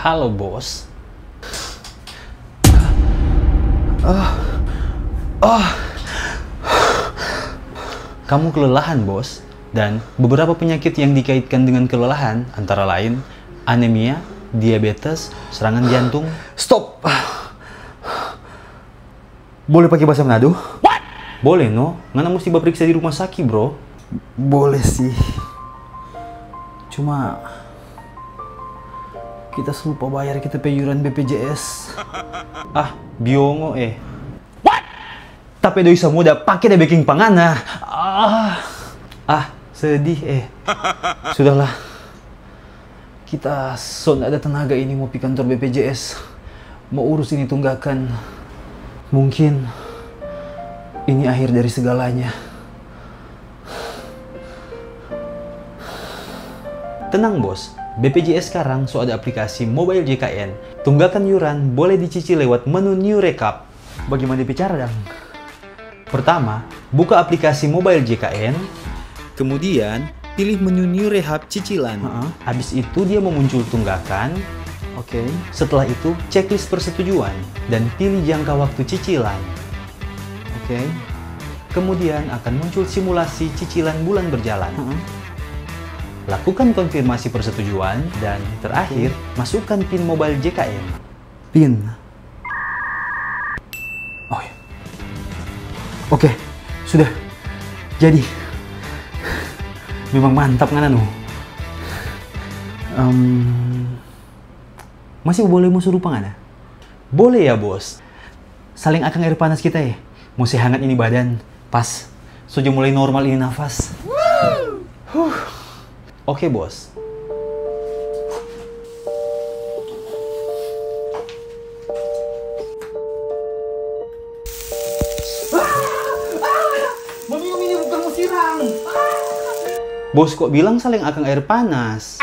Halo bos. Kamu kelelahan bos. Dan beberapa penyakit yang dikaitkan dengan kelelahan antara lain anemia, diabetes, serangan jantung. Stop. Boleh pakai bahasa Manado? What? Boleh no, ngana mesti periksa di rumah sakit bro. Boleh sih. Cuma kita lupa bayar kita iuran BPJS. Ah, biongo What? Tapi doi semua udah pakai deh baking pangana. Sedih Sudahlah. Kita son ada tenaga ini mau pi kantor BPJS. Mau urus ini tunggakan. Mungkin ini akhir dari segalanya. Tenang bos, BPJS sekarang so ada aplikasi mobile JKN. Tunggakan yuran boleh dicicil lewat menu New Recap. Bagaimana bicara dong? Pertama, buka aplikasi mobile JKN. Kemudian, pilih menu New Rehab cicilan. Habis itu dia memuncul tunggakan. Oke. Setelah itu, checklist persetujuan dan pilih jangka waktu cicilan. Oke. Kemudian akan muncul simulasi cicilan bulan berjalan. Lakukan konfirmasi persetujuan dan terakhir, masukkan PIN mobile JKN. PIN. Oh ya. Oke, sudah. Jadi. Memang mantap kan anu. Masih boleh mau suruh pangana? Boleh ya bos. Saling akang air panas kita ya. Masih hangat ini badan. Pas. Sudah mulai normal ini nafas. Oke bos. Meminum ini bukan musirang. Bos kok bilang saling akang air panas?